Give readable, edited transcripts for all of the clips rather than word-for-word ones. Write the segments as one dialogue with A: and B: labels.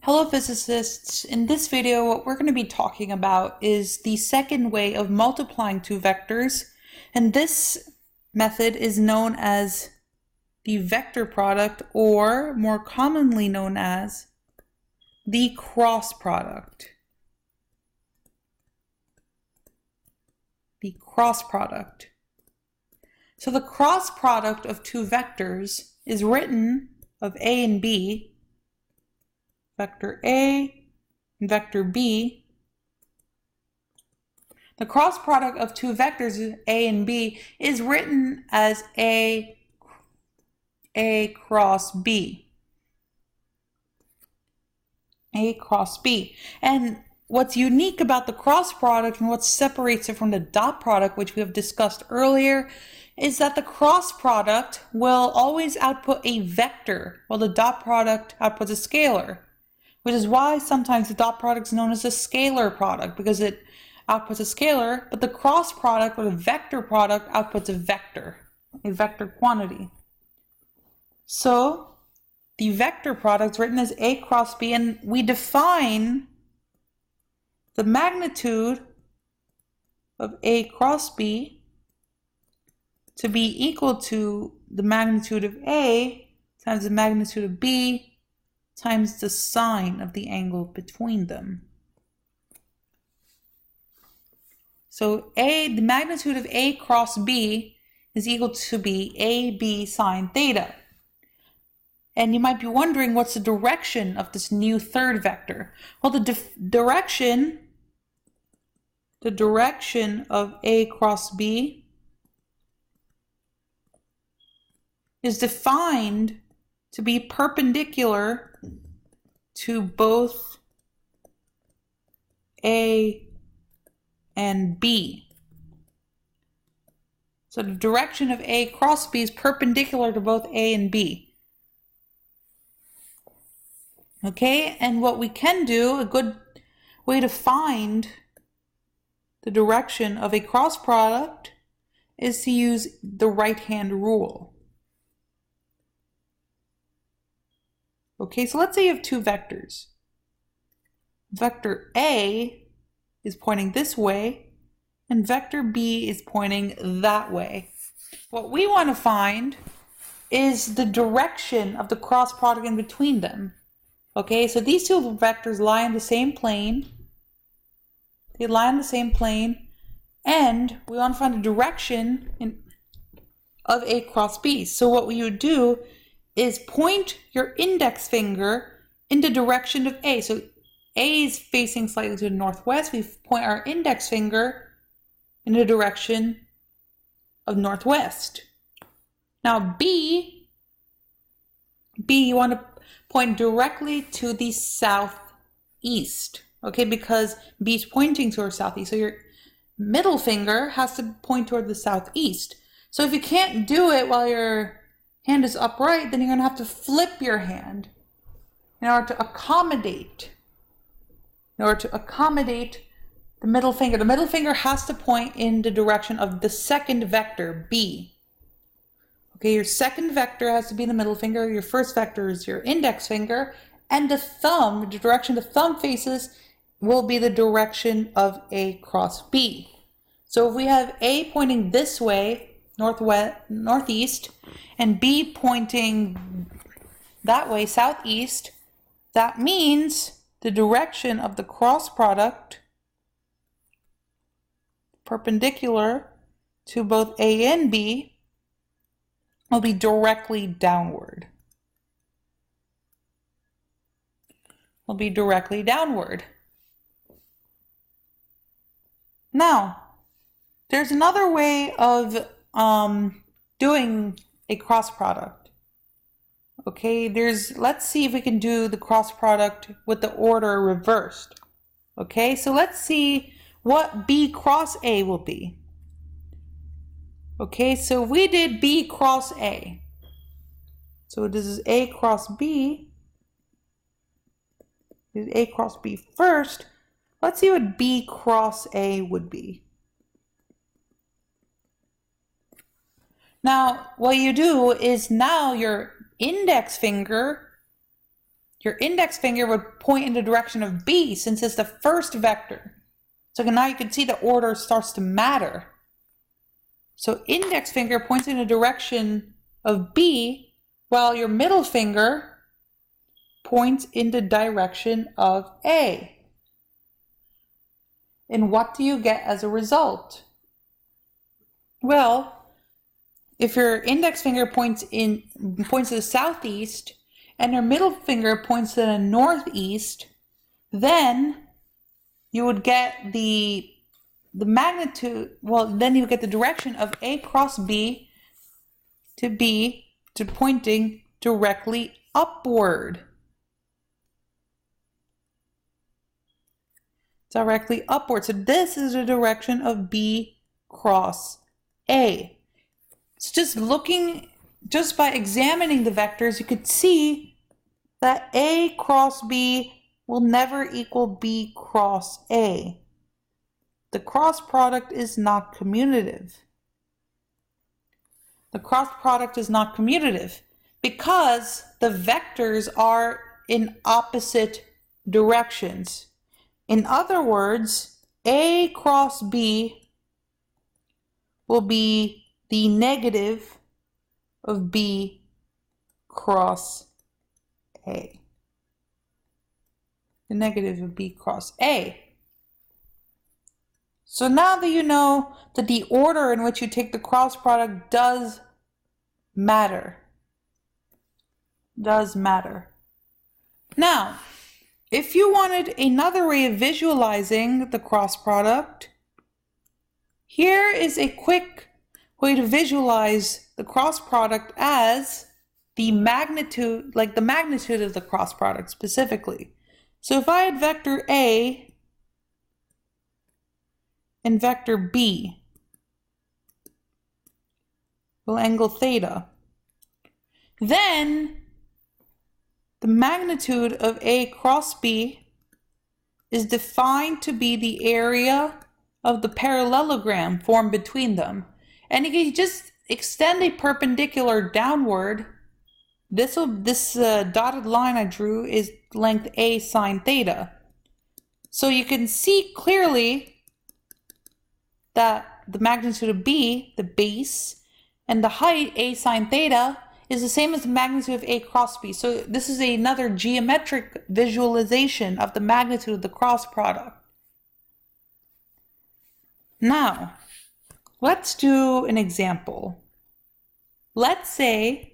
A: Hello physicists, in this video what we're going to be talking about is the second way of multiplying two vectors, and this method is known as the vector product, or more commonly known as the cross product. The cross product. So the cross product of two vectors is written of A and B, vector A and vector B. The cross product of two vectors, A and B, is written as A cross B. A cross B. And what's unique about the cross product and what separates it from the dot product, which we have discussed earlier, is that the cross product will always output a vector, while the dot product outputs a scalar, which is why sometimes the dot product is known as a scalar product, because it outputs a scalar, but the cross product or the vector product outputs a vector quantity. So the vector product is written as A cross B, and we define the magnitude of A cross B to be equal to the magnitude of A times the magnitude of B times the sine of the angle between them. So the magnitude of A cross B is equal to be AB sine theta. And you might be wondering, what's the direction of this new third vector? Well, the direction of A cross B is defined to be perpendicular to both A and B. So the direction of A cross B is perpendicular to both A and B. Okay, and what we can do, a good way to find the direction of a cross product is to use the right-hand rule. Okay, so let's say you have two vectors. Vector A is pointing this way, and vector B is pointing that way. What we want to find is the direction of the cross product in between them. Okay, so these two vectors lie in the same plane. They lie in the same plane, and we want to find the direction of A cross B. So what we would do is point your index finger in the direction of A. So A is facing slightly to the northwest. We point our index finger in the direction of northwest. Now B, you want to point directly to the southeast, okay, because B is pointing towards southeast. So your middle finger has to point toward the southeast. So if you can't do it while your hand is upright, then you're going to have to flip your hand in order to accommodate the middle finger. The middle finger has to point in the direction of the second vector, B. Okay, your second vector has to be the middle finger. Your first vector is your index finger, and the thumb, the direction the thumb faces, will be the direction of A cross B. So if we have A pointing this way, northeast, and B pointing that way, southeast, that means the direction of the cross product perpendicular to both A and B will be directly downward. Now, there's another way of doing a cross product. Okay, let's see if we can do the cross product with the order reversed. Okay, so let's see what B cross A will be. Okay, so we did B cross A. So this is A cross B. This is A cross B first. Let's see what B cross A would be. Now, what you do is now your index finger your index finger would point in the direction of B since it's the first vector. So now you can see the order starts to matter. So index finger points in the direction of B, while your middle finger points in the direction of A. And what do you get as a result? Well, if your index finger points to the southeast and your middle finger points to the northeast, then you would get the magnitude, well, then you would get the direction of A cross B to pointing directly upward. Directly upward. So this is the direction of B cross A. So just by examining the vectors, you could see that A cross B will never equal B cross A. The cross product is not commutative. The cross product is not commutative because the vectors are in opposite directions. In other words, A cross B will be the negative of B cross A. The negative of B cross A. So now that you know that the order in which you take the cross product does matter. Does matter. Now, if you wanted another way of visualizing the cross product, here is a quick way to visualize the cross product as the magnitude, like the magnitude of the cross product specifically. So if I had vector A and vector B will angle theta, then the magnitude of A cross B is defined to be the area of the parallelogram formed between them. And if you just extend a perpendicular downward, this dotted line I drew is length A sine theta. So you can see clearly that the magnitude of B, the base, and the height, A sine theta, is the same as the magnitude of A cross B. So this is another geometric visualization of the magnitude of the cross product. Now, let's do an example. Let's say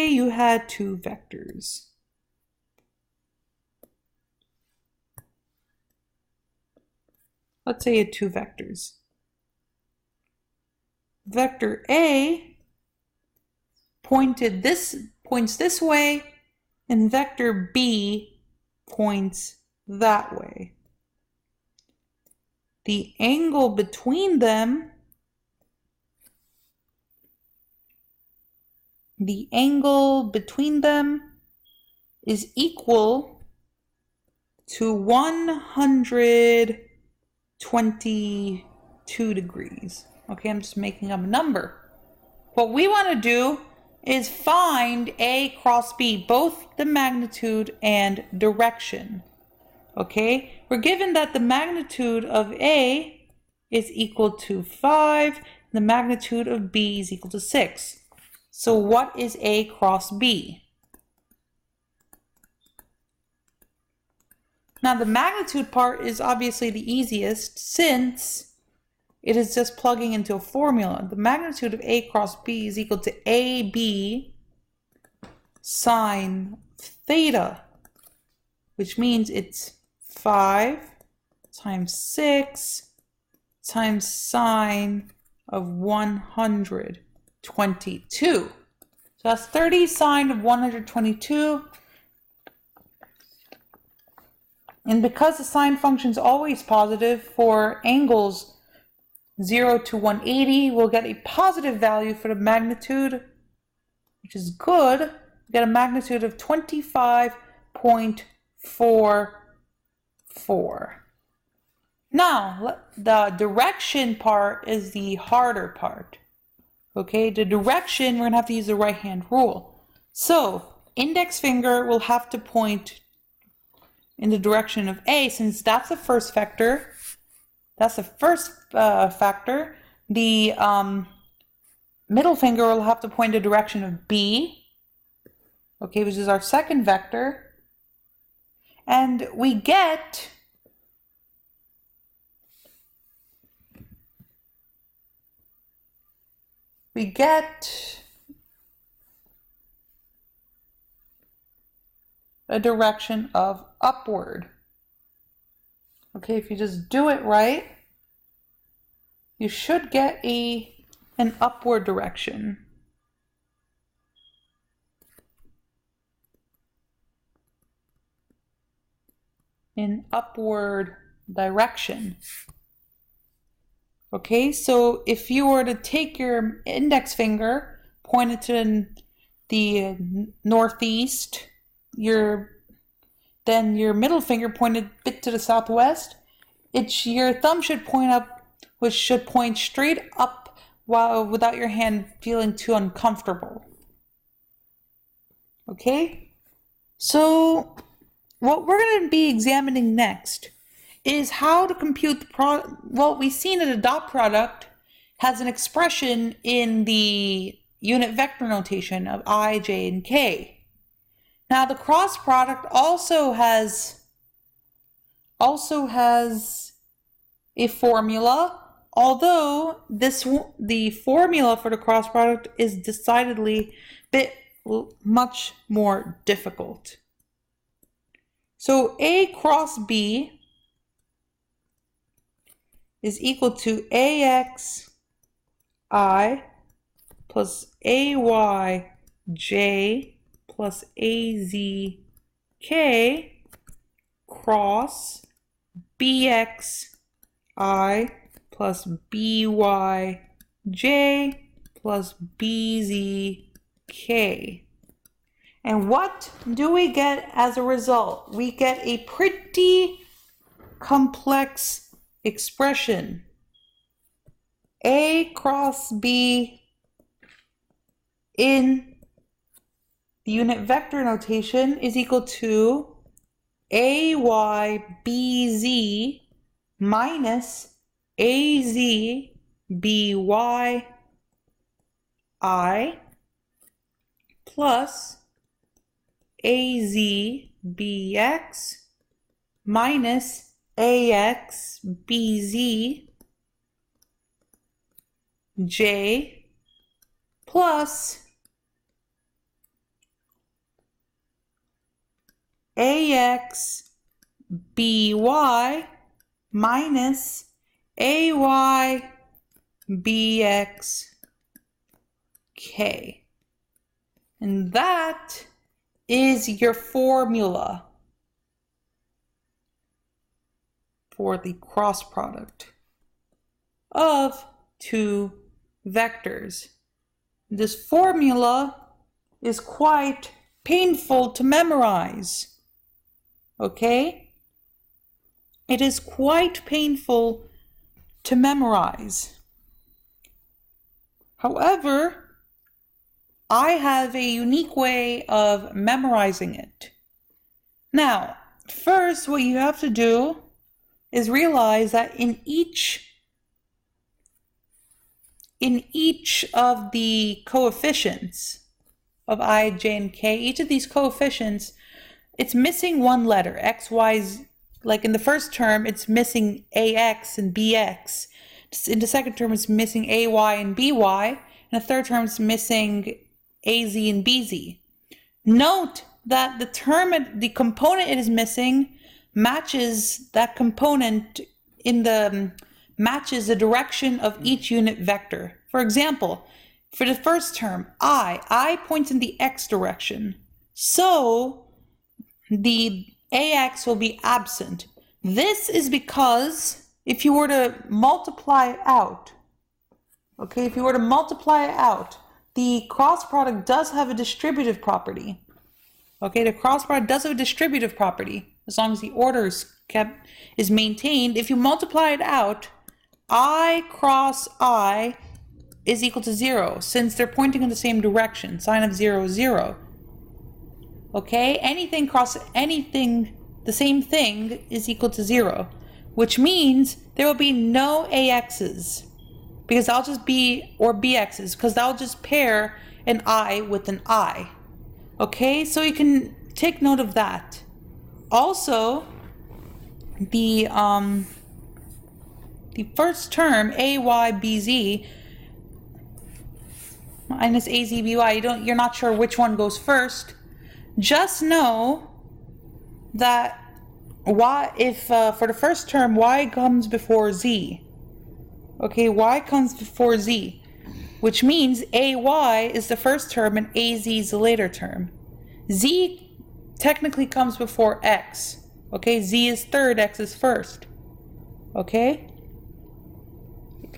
A: you had two vectors. Let's say you had two vectors. Vector A points this way, and vector B points that way. The angle between them is equal to 122 degrees. Okay, I'm just making up a number. What we want to do is find A cross B, both the magnitude and direction. Okay, we're given that the magnitude of A is equal to 5, and the magnitude of B is equal to 6. So what is A cross B? Now the magnitude part is obviously the easiest since it is just plugging into a formula. The magnitude of A cross B is equal to AB sine theta, which means it's 5 times 6 times sine of 122. So that's 30 sine of 122. And because the sine function is always positive for angles 0 to 180, we'll get a positive value for the magnitude, which is good. We get a magnitude of 25.44. Now, the direction part is the harder part. Okay, the direction, we're going to have to use the right-hand rule. So index finger will have to point in the direction of A, since that's the first vector. That's the first factor. The middle finger will have to point in the direction of B, okay, which is our second vector. And we get a direction of upward. Okay, if you just do it right, you should get an upward direction. In upward direction. Okay, so if you were to take your index finger, point it to the northeast, then your middle finger pointed a bit to the southwest, your thumb should point up, which should point straight up without your hand feeling too uncomfortable. Okay, so what we're going to be examining next is how to compute the product. Well, we've seen that a dot product has an expression in the unit vector notation of I, j, and k. Now the cross product also has a formula, although the formula for the cross product is decidedly much more difficult. So A cross B is equal to AX I plus AY J plus AZ K cross BX I plus BY J plus BZ K. And what do we get as a result? We get a pretty complex expression. A cross B in the unit vector notation is equal to AYBZ minus AZBY I plus AZBX minus AXBZ J plus AXBY minus AYBXK. And that is your formula for the cross product of two vectors. This formula is quite painful to memorize. Okay? It is quite painful to memorize. However, I have a unique way of memorizing it. Now, first, what you have to do is realize that in each of the coefficients of I, j, and k, each of these coefficients, it's missing one letter. X, y's, like in the first term, it's missing ax and bx. In the second term, it's missing ay and by. In the third term, it's missing az and bz. Note that the component it is missing matches that component matches the direction of each unit vector. For example, for the first term, I points in the x direction. So the ax will be absent. This is because if you were to multiply it out, okay, the cross product does have a distributive property. Okay, the cross product does have a distributive property as long as the order is maintained. If you multiply it out, I cross I is equal to 0 since they're pointing in the same direction. Sine of 0 is 0. Okay, anything cross anything, the same thing is equal to 0, which means there will be no AXs because I'll just be, or BXs, because I'll just pair an I with an I. Okay, so you can take note of that. Also, the first term, AYBZ minus AZBY, you're not sure which one goes first. Just know that for the first term, Y comes before Z. Okay, Y comes before Z, which means AY is the first term and AZ is the later term. Z technically comes before X. Okay, Z is third, X is first. Okay?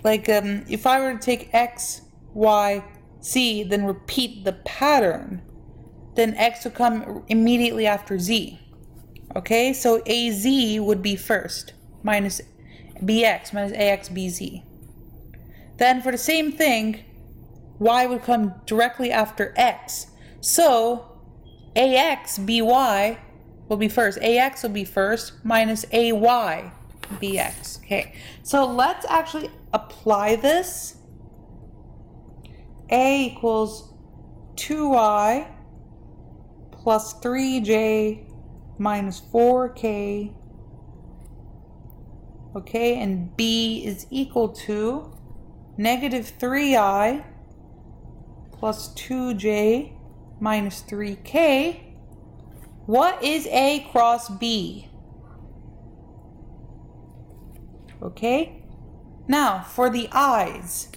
A: Like, if I were to take X, Y, Z, then repeat the pattern, then X would come immediately after Z. Okay, so AZ would be first, minus BX, minus AX, BZ. Then for the same thing, Y would come directly after X. So AX, BY will be first. AX will be first, minus AY, BX. Okay, so let's actually apply this. A equals 2I plus 3J minus 4K. Okay, and B is equal to negative 3I plus 2J minus 3K. What is A cross B? Okay, now for the I's.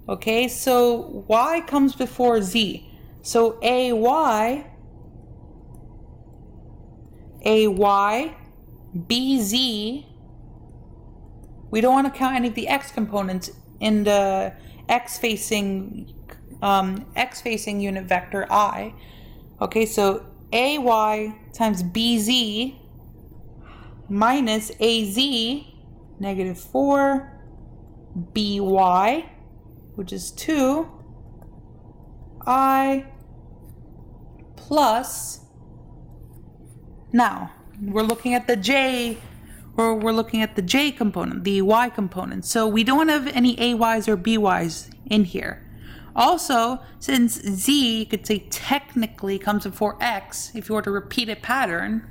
A: Okay, so Y comes before Z. So AY, BZ, we don't want to count any of the X components in the X-facing unit vector I. Okay, so AY times BZ minus AZ, negative 4, BY, which is 2, I plus, now we're looking at the J, or we're looking at the J component, the Y component. So we don't have any AYs or BYs in here. Also, since Z, you could say technically comes before X, if you were to repeat a pattern,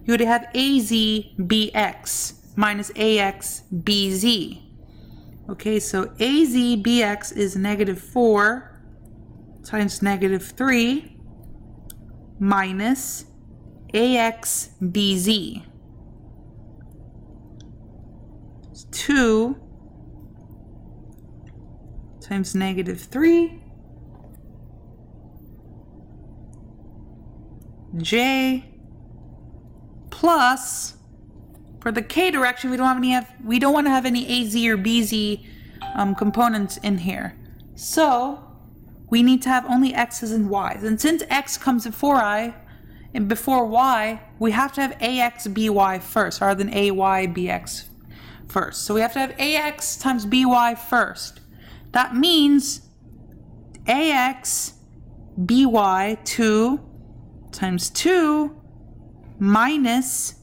A: you would have AZ BX minus AX BZ. Okay, so AZ BX is negative 4 times negative 3 minus AX BZ. It's 2 times negative 3 J plus, for the K direction, we don't want to have any AZ or BZ components in here. So we need to have only X's and Y's. And since X comes before I and before Y, we have to have AX BY first rather than AY BX first. So we have to have AX times BY first. That means AX BY 2 times 2 minus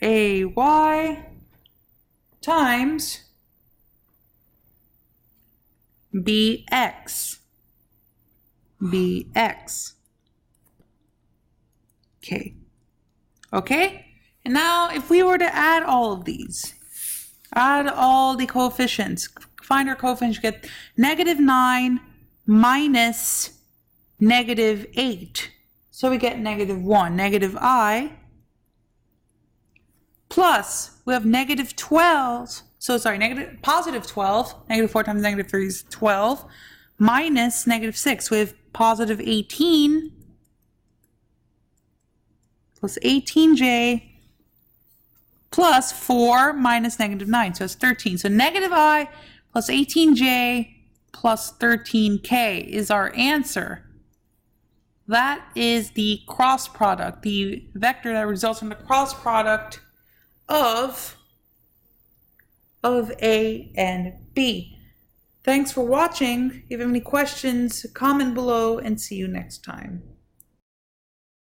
A: AY times BX. Okay? And now if we were to add all of these, add all the coefficients, find our coefficients, get negative 9 minus negative 8. So we get negative 1, negative I, plus we have negative 12, positive 12, negative 4 times negative 3 is 12, minus negative 6, we have positive 18, plus 18J, plus 4 minus negative 9, so it's 13. So negative I plus 18j plus 13k is our answer. That is the cross product, the vector that results from the cross product of A and B. Thanks for watching. If you have any questions, comment below and see you next time.